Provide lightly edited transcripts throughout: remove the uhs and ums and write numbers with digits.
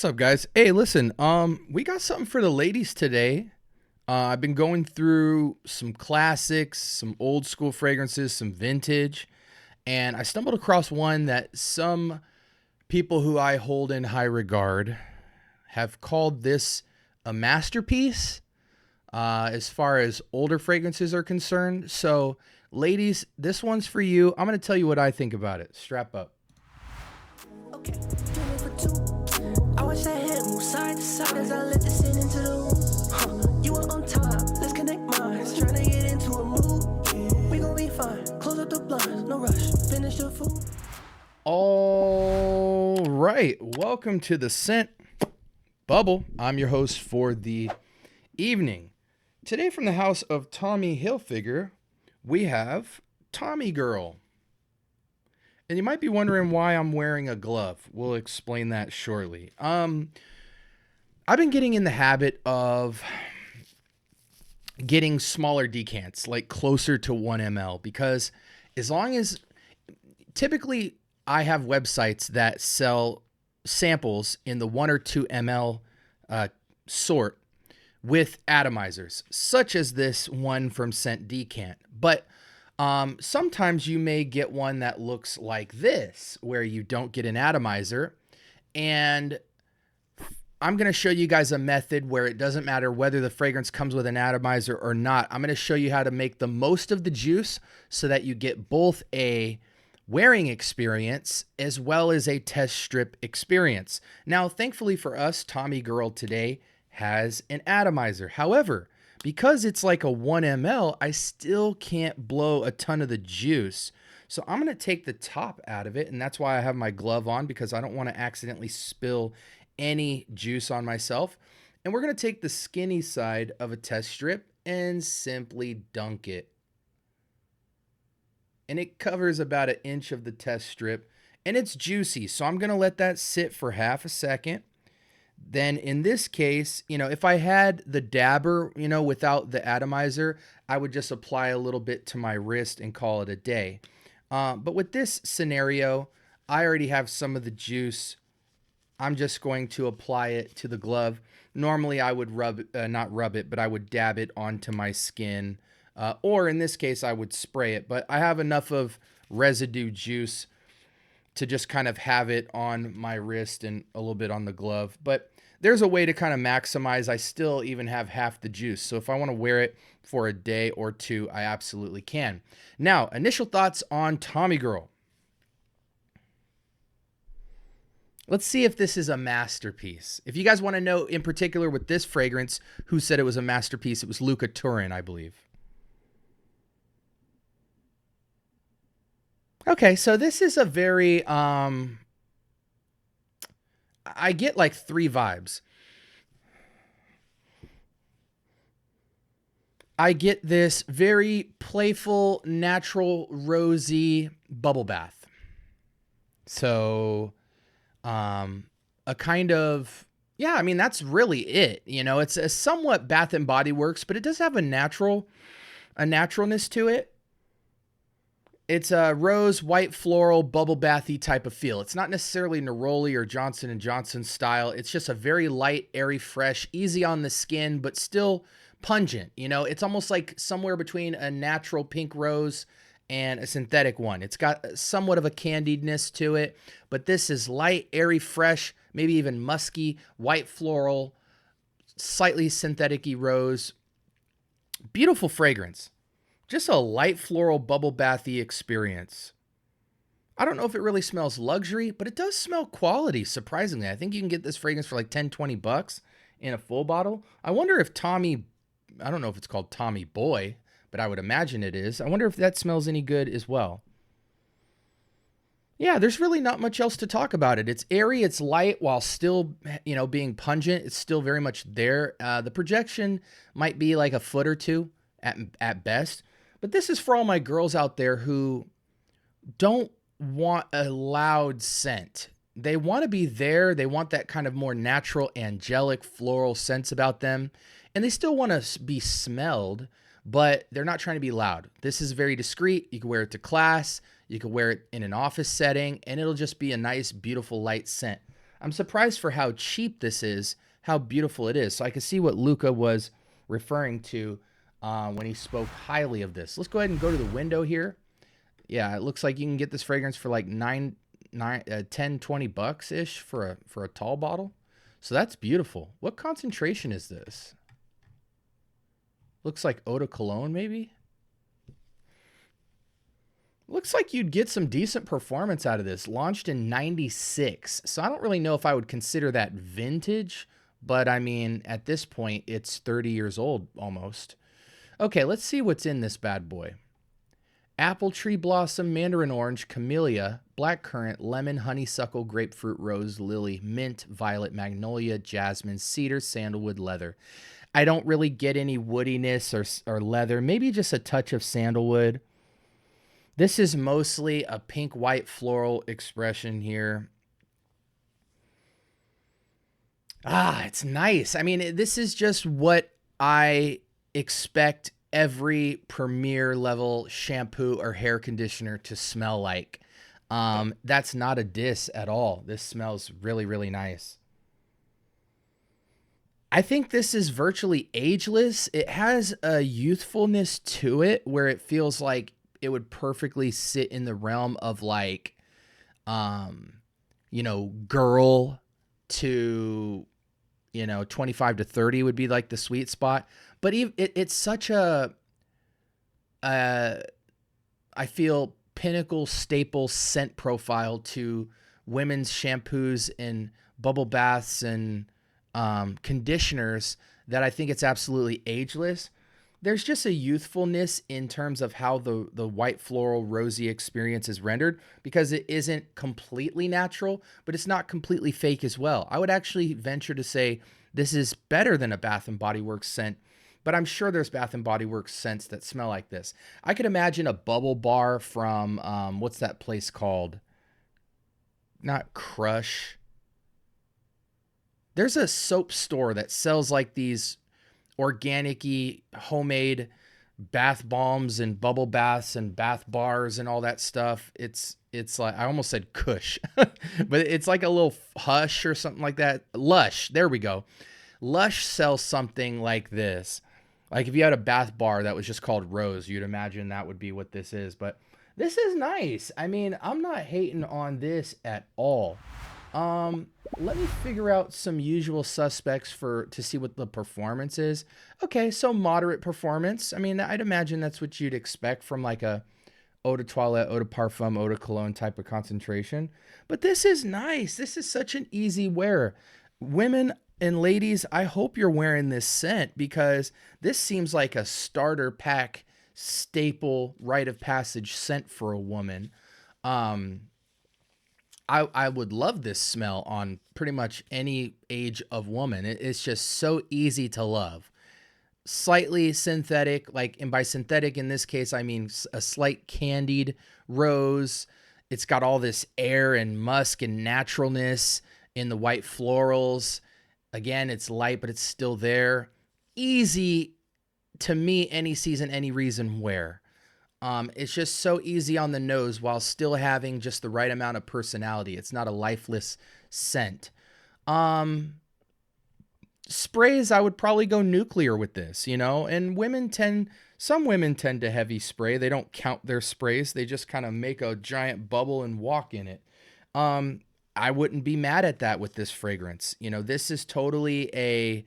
What's up, guys? Hey, listen, we got something for the ladies today. I've been going through some classics, some old school fragrances, some vintage, and I stumbled across one that some people who I hold in high regard have called this a masterpiece, as far as older fragrances are concerned. So, ladies, this one's for you. I'm going to tell you what I think about it. Strap up. Okay, I watch that head move side to side as I let this in into the room. You were on time, let's connect minds. Trying to get into a mood. We gon' be fine. Close up the blinds, no rush. Finish the food. All right, welcome to the Scent Bubble. I'm your host for the evening. Today, from the house of Tommy Hilfiger, we have Tommy Girl. And you might be wondering why I'm wearing a glove. We'll explain that shortly. I've been getting in the habit of getting smaller decants, like closer to 1 ml, because as long as typically I have websites that sell samples in the 1 or 2 ml sort with atomizers, such as this one from Scent Decant. But sometimes you may get one that looks like this, where you don't get an atomizer. And I'm going to show you guys a method where it doesn't matter whether the fragrance comes with an atomizer or not. I'm going to show you how to make the most of the juice so that you get both a wearing experience as well as a test strip experience. Now, thankfully for us, Tommy Girl today has an atomizer. However, because it's like a 1 ml, I still can't blow a ton of the juice. So I'm going to take the top out of it, and that's why I have my glove on, because I don't want to accidentally spill any juice on myself. And we're going to take the skinny side of a test strip and simply dunk it. And it covers about 1 inch of the test strip, and it's juicy. So I'm going to let that sit for half a second. Then in this case, if I had the dabber, without the atomizer, I would just apply a little bit to my wrist and call it a day. But with this scenario, I already have some of the juice. I'm just going to apply it to the glove. Normally I would not rub it, but I would dab it onto my skin. Or in this case, I would spray it. But I have enough of residue juice to just kind of have it on my wrist and a little bit on the glove. But there's a way to kind of maximize. I still even have half the juice. So if I want to wear it for a day or two, I absolutely can. Now, initial thoughts on Tommy Girl. Let's see if this is a masterpiece. If you guys want to know in particular with this fragrance, who said it was a masterpiece, it was Luca Turin, I believe. Okay, so this is a very, I get like 3 vibes. I get this very playful, natural, rosy bubble bath. So, a kind of, yeah, I mean, that's really it. It's a somewhat Bath and Body Works, but it does have a naturalness to it. It's a rose, white floral, bubble bathy type of feel. It's not necessarily Neroli or Johnson & Johnson style. It's just a very light, airy, fresh, easy on the skin, but still pungent. It's almost like somewhere between a natural pink rose and a synthetic one. It's got somewhat of a candiedness to it, but this is light, airy, fresh, maybe even musky, white floral, slightly synthetic-y rose. Beautiful fragrance. Just a light floral bubble bathy experience. I don't know if it really smells luxury, but it does smell quality, surprisingly. I think you can get this fragrance for like $10-20 in a full bottle. I wonder if Tommy, I don't know if it's called Tommy Boy, but I would imagine it is. I wonder if that smells any good as well. Yeah, there's really not much else to talk about it. It's airy, it's light, while still, being pungent. It's still very much there. The projection might be like a foot or two at best. But this is for all my girls out there who don't want a loud scent. They want to be there. They want that kind of more natural, angelic, floral sense about them. And they still want to be smelled, but they're not trying to be loud. This is very discreet. You can wear it to class. You can wear it in an office setting, and it'll just be a nice, beautiful, light scent. I'm surprised for how cheap this is, how beautiful it is. So I can see what Luca was referring to when he spoke highly of this. Let's go ahead and go to the window here. Yeah, it looks like you can get this fragrance for like 10, 20 bucks ish for a tall bottle. So that's beautiful. What concentration is this? Looks like eau de cologne, maybe. Looks like you'd get some decent performance out of this. Launched in 96. So I don't really know if I would consider that vintage, but I mean, at this point, it's 30 years old almost. Okay, let's see what's in this bad boy. Apple tree blossom, mandarin orange, camellia, blackcurrant, lemon, honeysuckle, grapefruit, rose, lily, mint, violet, magnolia, jasmine, cedar, sandalwood, leather. I don't really get any woodiness or leather. Maybe just a touch of sandalwood. This is mostly a pink-white floral expression here. Ah, it's nice. I mean, this is just what I expect every premier level shampoo or hair conditioner to smell like. That's not a diss at all. This smells really, really nice. I think this is virtually ageless. It has a youthfulness to it where it feels like it would perfectly sit in the realm of like, girl to, 25 to 30 would be like the sweet spot. But it's such a, I feel pinnacle staple scent profile to women's shampoos and bubble baths and conditioners that I think it's absolutely ageless. There's just a youthfulness in terms of how the white floral rosy experience is rendered because it isn't completely natural, but it's not completely fake as well. I would actually venture to say this is better than a Bath & Body Works scent, but I'm sure there's Bath & Body Works scents that smell like this. I could imagine a bubble bar from, what's that place called? Not Crush. There's a soap store that sells like these organic-y homemade bath bombs and bubble baths and bath bars and all that stuff. It's like, I almost said Kush, but it's like a little Hush or something like that. Lush, there we go. Lush sells something like this. Like if you had a bath bar that was just called Rose, you'd imagine that would be what this is. But this is nice. I mean, I'm not hating on this at all. Let me figure out some usual suspects to see what the performance is. Okay, so moderate performance. I mean, I'd imagine that's what you'd expect from like a eau de toilette, eau de parfum, eau de cologne type of concentration. But this is nice. This is such an easy wear. Women and ladies, I hope you're wearing this scent because this seems like a starter pack staple rite of passage scent for a woman. I would love this smell on pretty much any age of woman. It's just so easy to love. Slightly synthetic, and by synthetic in this case, I mean a slight candied rose. It's got all this air and musk and naturalness in the white florals. Again, it's light, but it's still there. Easy to me, any season, any reason wear. It's just so easy on the nose while still having just the right amount of personality. It's not a lifeless scent. Sprays, I would probably go nuclear with this, and some women tend to heavy spray. They don't count their sprays. They just kind of make a giant bubble and walk in it. I wouldn't be mad at that with this fragrance. This is totally a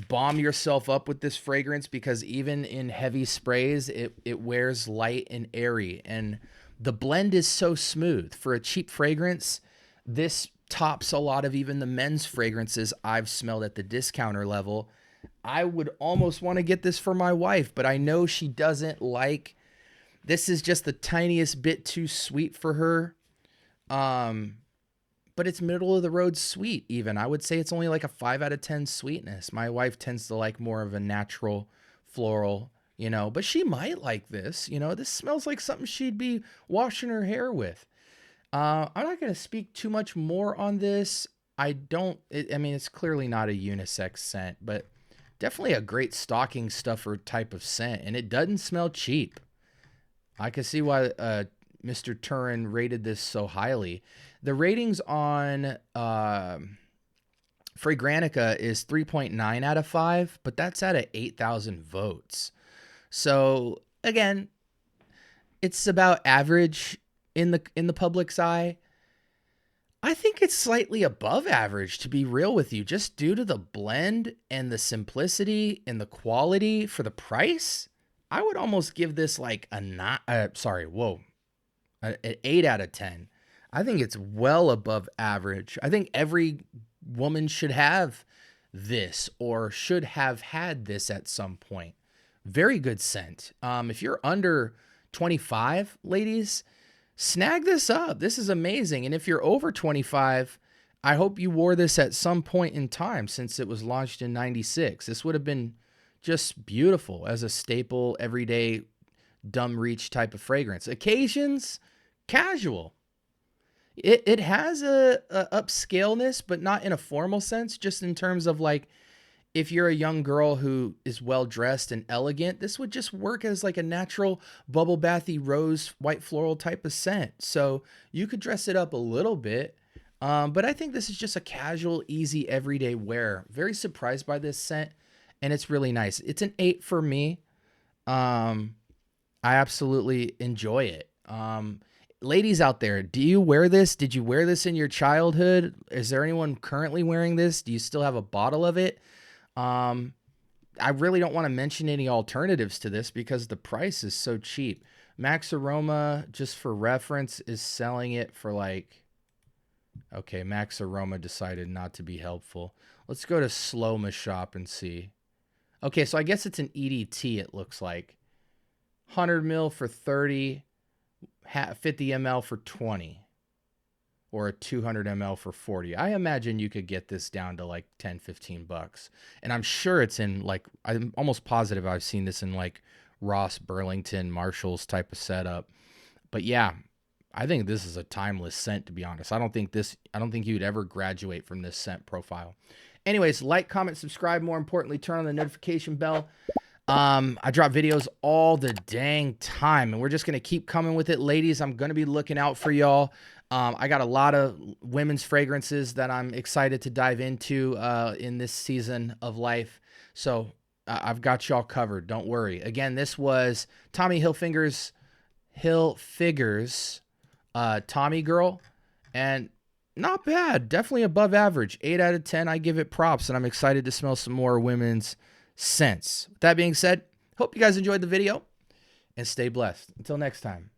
bomb yourself up with this fragrance because even in heavy sprays, it wears light and airy, and the blend is so smooth. For a cheap fragrance, this tops a lot of even the men's fragrances I've smelled at the discounter level. I would almost want to get this for my wife, but I know she doesn't like. This is just the tiniest bit too sweet for her. But it's middle of the road sweet even. I would say it's only like a 5 out of 10 sweetness. My wife tends to like more of a natural floral, but she might like this. This smells like something she'd be washing her hair with. I'm not going to speak too much more on this. It's clearly not a unisex scent, but definitely a great stocking stuffer type of scent. And it doesn't smell cheap. I can see why Mr. Turin rated this so highly. The ratings on Fragrantica is 3.9 out of 5, but that's out of 8,000 votes. So again, it's about average in the public's eye. I think it's slightly above average, to be real with you, just due to the blend and the simplicity and the quality for the price. I would almost give this like an 8 out of 10. I think it's well above average. I think every woman should have this or should have had this at some point. Very good scent. If you're under 25, ladies, snag this up. This is amazing. And if you're over 25, I hope you wore this at some point in time since it was launched in 96. This would have been just beautiful as a staple, everyday, dumb reach type of fragrance. Occasions, casual. It has a upscaleness, but not in a formal sense, just in terms of like, if you're a young girl who is well dressed and elegant, this would just work as like a natural bubble bathy rose white floral type of scent. So you could dress it up a little bit. But I think this is just a casual, easy, everyday wear. Very surprised by this scent, and it's really nice. It's an 8 for me. I absolutely enjoy it. Ladies out there, do you wear this? Did you wear this in your childhood? Is there anyone currently wearing this? Do you still have a bottle of it? I really don't want to mention any alternatives to this because the price is so cheap. Max Aroma, just for reference, is selling it for like, okay, Max Aroma decided not to be helpful. Let's go to Sloma Shop and see. Okay, so I guess it's an EDT, it looks like. 100 mil for 30, 50 ml for 20. Or a 200 ml for 40. I imagine you could get this down to like 10, 15 bucks. And I'm sure it's in like, I'm almost positive I've seen this in like Ross, Burlington, Marshalls type of setup. But yeah, I think this is a timeless scent, to be honest. I don't think you'd ever graduate from this scent profile. Anyways, like, comment, subscribe. More importantly, turn on the notification bell. I drop videos all the dang time, and we're just going to keep coming with it. Ladies, I'm going to be looking out for y'all. I got a lot of women's fragrances that I'm excited to dive into in this season of life. So I've got y'all covered. Don't worry. Again, this was Tommy Hilfiger's Tommy Girl. And not bad. Definitely above average. 8 out of 10. I give it props, and I'm excited to smell some more women's scents. With that being said, hope you guys enjoyed the video, and stay blessed. Until next time.